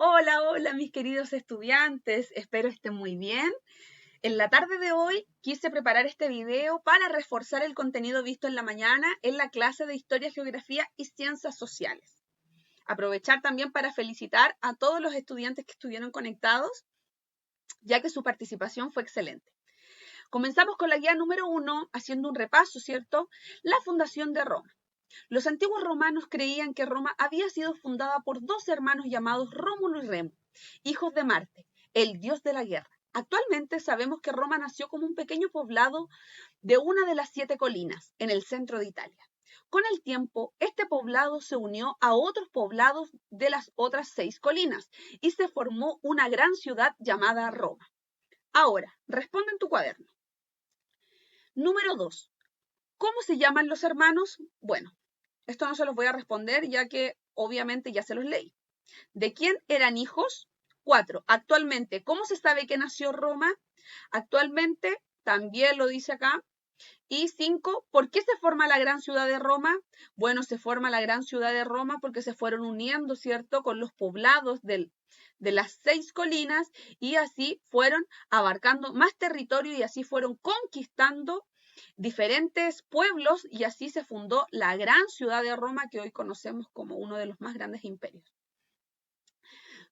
Hola, hola mis queridos estudiantes, espero estén muy bien. En la tarde de hoy quise preparar este video para reforzar el contenido visto en la mañana en la clase de Historia, Geografía y Ciencias Sociales. Aprovechar también para felicitar a todos los estudiantes que estuvieron conectados, ya que su participación fue excelente. Comenzamos con la guía número 1, haciendo un repaso, ¿cierto? La fundación de Roma. Los antiguos romanos creían que Roma había sido fundada por dos hermanos llamados Rómulo y Remo, hijos de Marte, el dios de la guerra. Actualmente sabemos que Roma nació como un pequeño poblado de una de las 7 colinas en el centro de Italia. Con el tiempo, este poblado se unió a otros poblados de las otras 6 colinas y se formó una gran ciudad llamada Roma. Ahora, responde en tu cuaderno. Número 2. ¿Cómo se llaman los hermanos? Bueno, esto no se los voy a responder ya que obviamente ya se los leí. ¿De quién eran hijos? 4. Actualmente, ¿cómo se sabe que nació Roma? Actualmente, también lo dice acá. Y 5. ¿Por qué se forma la gran ciudad de Roma? Bueno, se forma la gran ciudad de Roma porque se fueron uniendo, ¿cierto?, con los poblados de las 6 colinas y así fueron abarcando más territorio y así fueron conquistando diferentes pueblos y así se fundó la gran ciudad de Roma que hoy conocemos como uno de los más grandes imperios.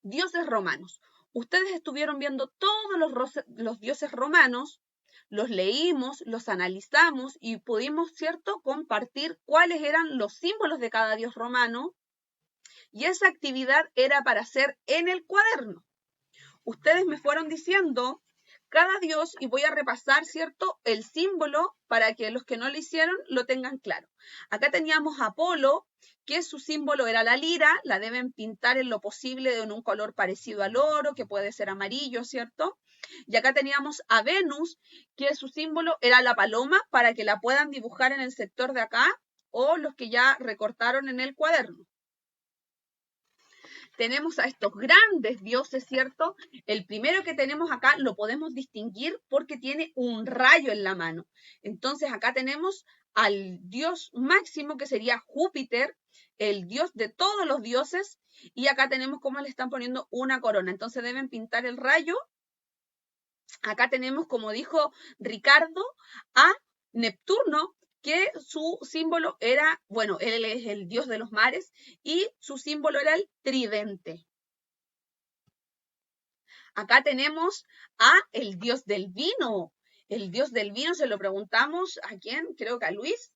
Dioses romanos. Ustedes estuvieron viendo todos los dioses romanos, los leímos, los analizamos y pudimos, ¿cierto?, compartir cuáles eran los símbolos de cada dios romano y esa actividad era para hacer en el cuaderno. Ustedes me fueron diciendo cada dios y voy a repasar, ¿cierto?, el símbolo para que los que no lo hicieron lo tengan claro. Acá teníamos a Apolo, que su símbolo era la lira, la deben pintar en lo posible en un color parecido al oro, que puede ser amarillo, ¿cierto? Y acá teníamos a Venus, que su símbolo era la paloma, para que la puedan dibujar en el sector de acá o los que ya recortaron en el cuaderno. Tenemos a estos grandes dioses, ¿cierto? El primero que tenemos acá lo podemos distinguir porque tiene un rayo en la mano. Entonces acá tenemos al dios máximo que sería Júpiter, el dios de todos los dioses, y acá tenemos cómo le están poniendo una corona. Entonces deben pintar el rayo. Acá tenemos, como dijo Ricardo, a Neptuno, que su símbolo era, bueno, él es el dios de los mares y su símbolo era el tridente. Acá tenemos a el dios del vino. El dios del vino se lo preguntamos a quién, creo que a Luis.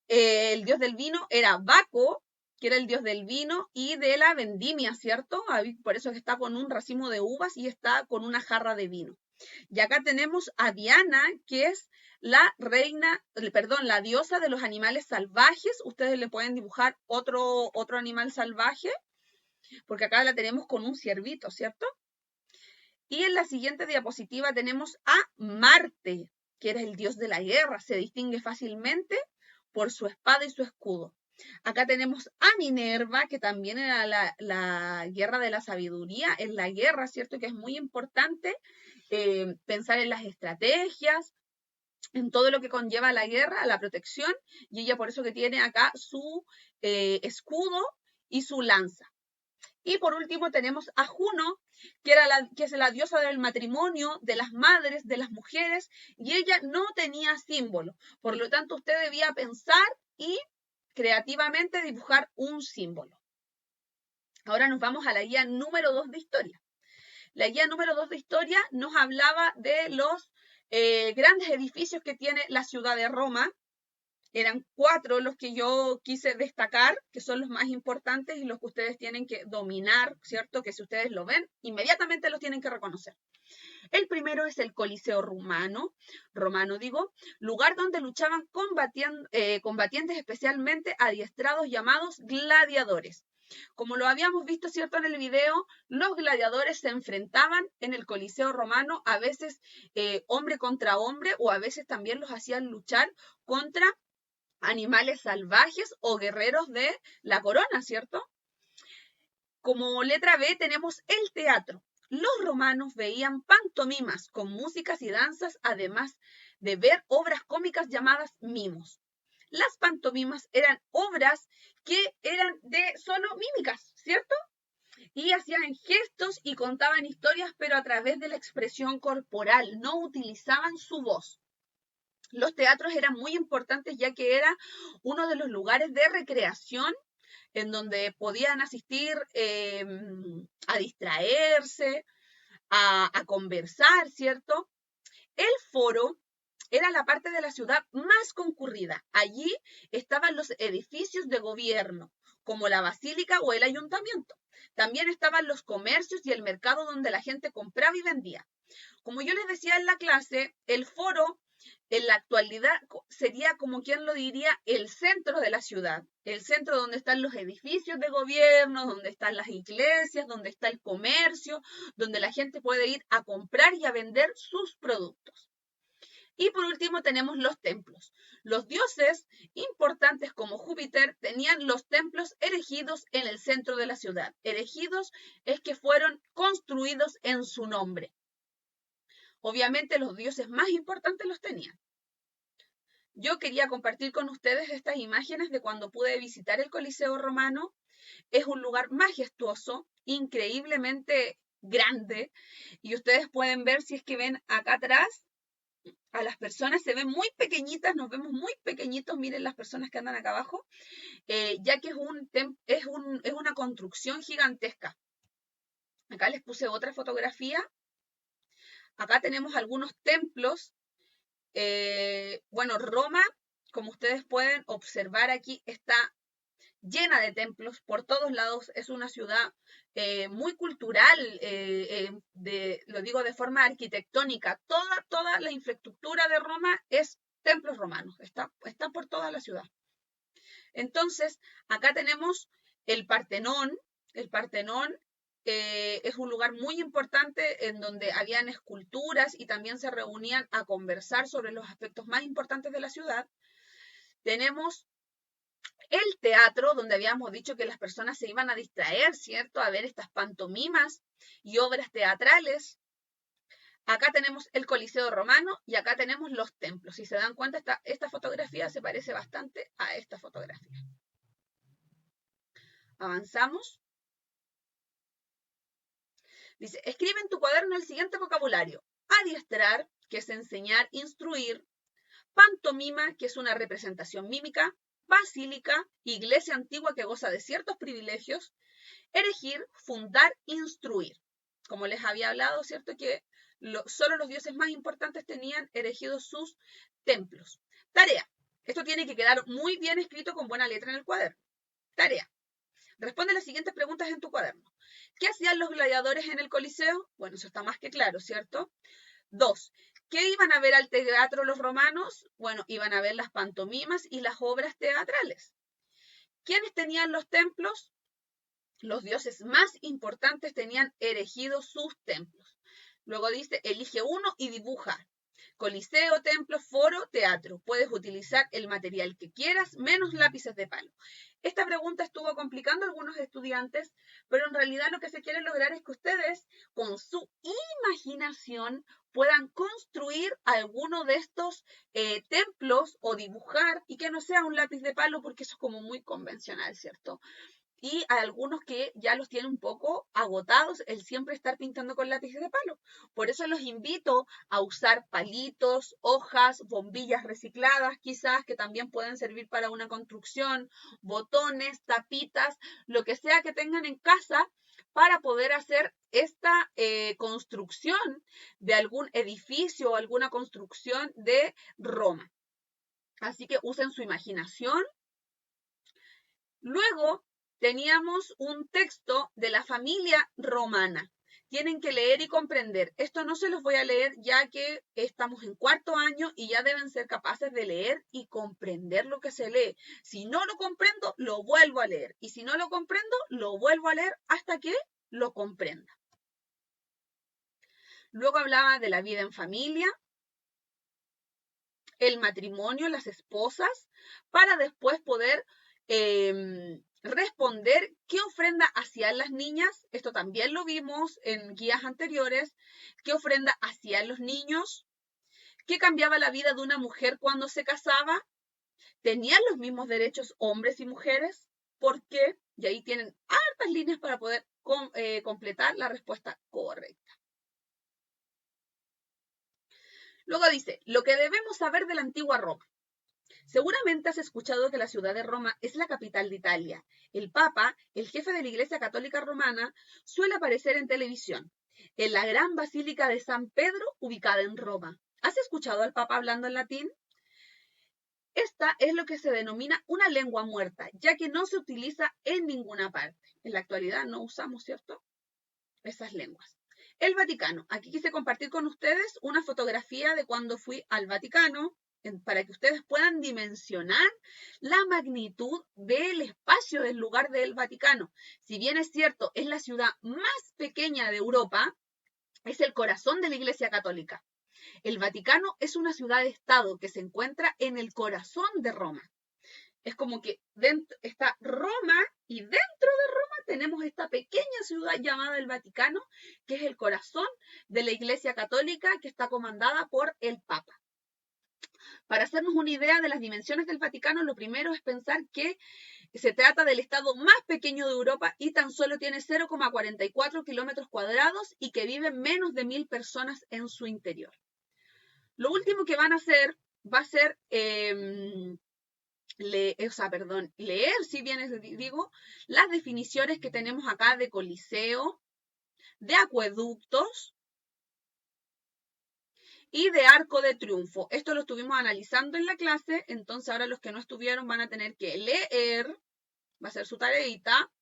El dios del vino era Baco, que era el dios del vino y de la vendimia, ¿cierto? Por eso que está con un racimo de uvas y está con una jarra de vino. Y acá tenemos a Diana, que es la reina, perdón, la diosa de los animales salvajes. Ustedes le pueden dibujar otro animal salvaje, porque acá la tenemos con un ciervito, ¿cierto? Y en la siguiente diapositiva tenemos a Marte, que era el dios de la guerra. Se distingue fácilmente por su espada y su escudo. Acá tenemos a Minerva, que también era la guerra de la sabiduría, en la guerra, ¿cierto? Que es muy importante pensar en las estrategias, en todo lo que conlleva la guerra, la protección, y ella por eso que tiene acá su escudo y su lanza. Y por último tenemos a Juno, que es la diosa del matrimonio, de las madres, de las mujeres, y ella no tenía símbolo. Por lo tanto, usted debía pensar y creativamente dibujar un símbolo. Ahora nos vamos a la guía número 2 de historia. La guía número 2 de historia nos hablaba de los grandes edificios que tiene la ciudad de Roma. Eran 4 los que yo quise destacar, que son los más importantes y los que ustedes tienen que dominar, ¿cierto? Que si ustedes lo ven, inmediatamente los tienen que reconocer. El primero es el Coliseo romano digo, lugar donde luchaban combatientes especialmente adiestrados llamados gladiadores. Como lo habíamos visto, ¿cierto?, en el video, los gladiadores se enfrentaban en el Coliseo romano, a veces hombre contra hombre, o a veces también los hacían luchar contra animales salvajes o guerreros de la corona, ¿cierto? Como letra B tenemos el teatro. Los romanos veían pantomimas con músicas y danzas, además de ver obras cómicas llamadas mimos. Las pantomimas eran obras que eran de solo mímicas, ¿cierto? y hacían gestos y contaban historias, pero a través de la expresión corporal, no utilizaban su voz. Los teatros eran muy importantes ya que era uno de los lugares de recreación en donde podían asistir a distraerse, a conversar, ¿cierto? El foro era la parte de la ciudad más concurrida. Allí estaban los edificios de gobierno, como la basílica o el ayuntamiento. También estaban los comercios y el mercado donde la gente compraba y vendía. Como yo les decía en la clase, el foro en la actualidad sería, como quien lo diría, el centro de la ciudad, el centro donde están los edificios de gobierno, donde están las iglesias, donde está el comercio, donde la gente puede ir a comprar y a vender sus productos. Y por último tenemos los templos. Los dioses importantes como Júpiter tenían los templos erigidos en el centro de la ciudad. Erigidos es que fueron construidos en su nombre. Obviamente los dioses más importantes los tenían. Yo quería compartir con ustedes estas imágenes de cuando pude visitar el Coliseo Romano. Es un lugar majestuoso, increíblemente grande, y ustedes pueden ver, si es que ven acá atrás, a las personas se ven muy pequeñitas, nos vemos muy pequeñitos, miren las personas que andan acá abajo, ya que es una construcción gigantesca. Acá les puse otra fotografía. Acá tenemos algunos templos. Bueno, Roma, como ustedes pueden observar aquí, está llena de templos por todos lados. Es una ciudad muy cultural, lo digo de forma arquitectónica. Toda la infraestructura de Roma es templos romanos, está por toda la ciudad. Entonces, acá tenemos el Partenón. El Partenón es un lugar muy importante en donde habían esculturas y también se reunían a conversar sobre los aspectos más importantes de la ciudad. Tenemos el teatro, donde habíamos dicho que las personas se iban a distraer, ¿cierto? A ver estas pantomimas y obras teatrales. Acá tenemos el Coliseo Romano y acá tenemos los templos. Si se dan cuenta, esta fotografía se parece bastante a esta fotografía. Avanzamos. Dice, escribe en tu cuaderno el siguiente vocabulario. Adiestrar, que es enseñar, instruir. Pantomima, que es una representación mímica. Basílica, iglesia antigua que goza de ciertos privilegios. Erigir, fundar, instruir. Como les había hablado, ¿cierto? Que solo los dioses más importantes tenían erigidos sus templos. Tarea. Esto tiene que quedar muy bien escrito con buena letra en el cuaderno. Tarea. Responde las siguientes preguntas en tu cuaderno. ¿Qué hacían los gladiadores en el Coliseo? Bueno, eso está más que claro, ¿cierto? 2. ¿Qué iban a ver al teatro los romanos? Bueno, iban a ver las pantomimas y las obras teatrales. ¿Quiénes tenían los templos? Los dioses más importantes tenían erigidos sus templos. Luego dice, elige uno y dibuja. Coliseo, templo, foro, teatro. Puedes utilizar el material que quieras, menos lápices de palo. Esta pregunta estuvo complicando a algunos estudiantes, pero en realidad lo que se quiere lograr es que ustedes, con su imaginación, puedan construir alguno de estos templos o dibujar, y que no sea un lápiz de palo, porque eso es como muy convencional, ¿cierto? Y a algunos que ya los tienen un poco agotados el siempre estar pintando con lápices de palo. Por eso los invito a usar palitos, hojas, bombillas recicladas quizás, que también pueden servir para una construcción, botones, tapitas, lo que sea que tengan en casa para poder hacer esta construcción de algún edificio o alguna construcción de Roma. Así que usen su imaginación. Luego, teníamos un texto de la familia romana. Tienen que leer y comprender. Esto no se los voy a leer ya que estamos en cuarto año y ya deben ser capaces de leer y comprender lo que se lee. Si no lo comprendo, lo vuelvo a leer. Y si no lo comprendo, lo vuelvo a leer hasta que lo comprenda. Luego hablaba de la vida en familia, el matrimonio, las esposas, para después poder responder qué ofrenda hacían las niñas. Esto también lo vimos en guías anteriores. ¿Qué ofrenda hacían los niños? ¿Qué cambiaba la vida de una mujer cuando se casaba? ¿Tenían los mismos derechos hombres y mujeres? ¿Por qué? Y ahí tienen hartas líneas para poder completar la respuesta correcta. Luego dice, lo que debemos saber de la antigua Roma. Seguramente has escuchado que la ciudad de Roma es la capital de Italia. El Papa, el jefe de la Iglesia Católica Romana, suele aparecer en televisión, en la gran Basílica de San Pedro, ubicada en Roma. ¿Has escuchado al Papa hablando en latín? Esta es lo que se denomina una lengua muerta, ya que no se utiliza en ninguna parte. En la actualidad no usamos, ¿cierto?, esas lenguas. El Vaticano. Aquí quise compartir con ustedes una fotografía de cuando fui al Vaticano, para que ustedes puedan dimensionar la magnitud del espacio del lugar del Vaticano. Si bien es cierto, es la ciudad más pequeña de Europa, es el corazón de la Iglesia Católica. El Vaticano es una ciudad-estado que se encuentra en el corazón de Roma. Es como que dentro está Roma y dentro de Roma tenemos esta pequeña ciudad llamada el Vaticano, que es el corazón de la Iglesia Católica, que está comandada por el Papa. Para hacernos una idea de las dimensiones del Vaticano, lo primero es pensar que se trata del estado más pequeño de Europa y tan solo tiene 0,44 kilómetros cuadrados y que viven menos de 1000 personas en su interior. Lo último que van a hacer va a ser leer, si bien digo, las definiciones que tenemos acá de coliseo, de acueductos y de arco de triunfo. Esto lo estuvimos analizando en la clase, entonces ahora los que no estuvieron van a tener que leer, va a ser su tareita,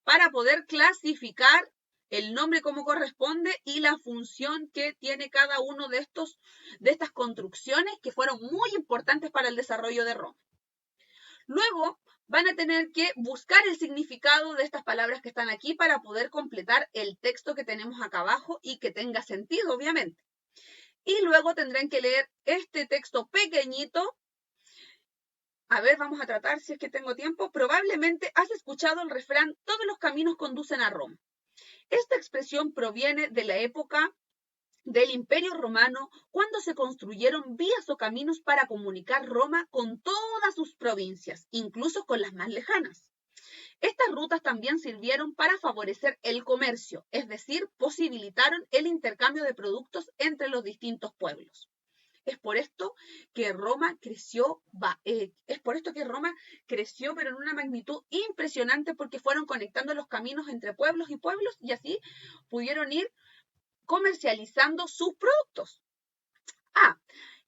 para poder clasificar el nombre como corresponde y la función que tiene cada uno de estas construcciones que fueron muy importantes para el desarrollo de Roma. Luego van a tener que buscar el significado de estas palabras que están aquí para poder completar el texto que tenemos acá abajo y que tenga sentido, obviamente. Y luego tendrán que leer este texto pequeñito. A ver, vamos a tratar, si es que tengo tiempo. Probablemente has escuchado el refrán, todos los caminos conducen a Roma. Esta expresión proviene de la época del Imperio Romano, cuando se construyeron vías o caminos para comunicar Roma con todas sus provincias, incluso con las más lejanas. Estas rutas también sirvieron para favorecer el comercio, es decir, posibilitaron el intercambio de productos entre los distintos pueblos. Es por esto que Roma creció, pero en una magnitud impresionante, porque fueron conectando los caminos entre pueblos y así pudieron ir comercializando sus productos.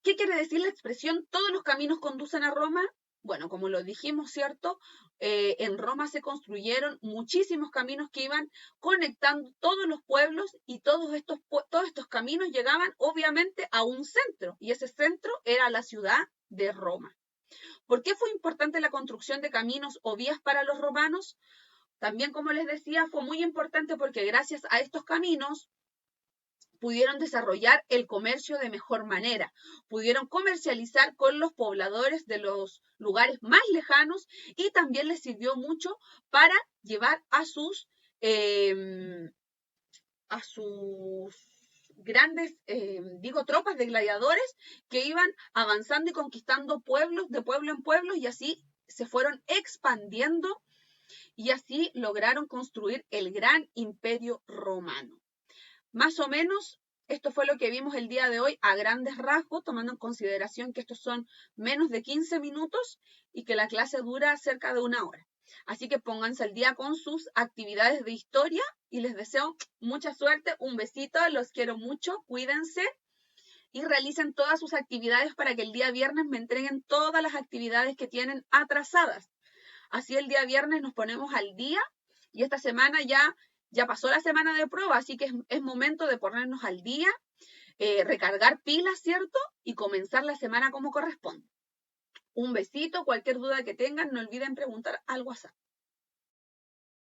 ¿Qué quiere decir la expresión todos los caminos conducen a Roma? Bueno, como lo dijimos, ¿cierto? En Roma se construyeron muchísimos caminos que iban conectando todos los pueblos y todos estos caminos llegaban obviamente a un centro y ese centro era la ciudad de Roma. ¿Por qué fue importante la construcción de caminos o vías para los romanos? También, como les decía, fue muy importante porque gracias a estos caminos pudieron desarrollar el comercio de mejor manera, pudieron comercializar con los pobladores de los lugares más lejanos y también les sirvió mucho para llevar a sus grandes, tropas de gladiadores que iban avanzando y conquistando pueblos de pueblo en pueblo y así se fueron expandiendo y así lograron construir el gran imperio romano. Más o menos, esto fue lo que vimos el día de hoy a grandes rasgos, tomando en consideración que estos son menos de 15 minutos y que la clase dura cerca de 1 hora. Así que pónganse al día con sus actividades de historia y les deseo mucha suerte, un besito, los quiero mucho, cuídense y realicen todas sus actividades para que el día viernes me entreguen todas las actividades que tienen atrasadas. Así el día viernes nos ponemos al día y esta semana ya pasó la semana de prueba, así que es momento de ponernos al día, recargar pilas, ¿cierto? Y comenzar la semana como corresponde. Un besito, cualquier duda que tengan, no olviden preguntar al WhatsApp.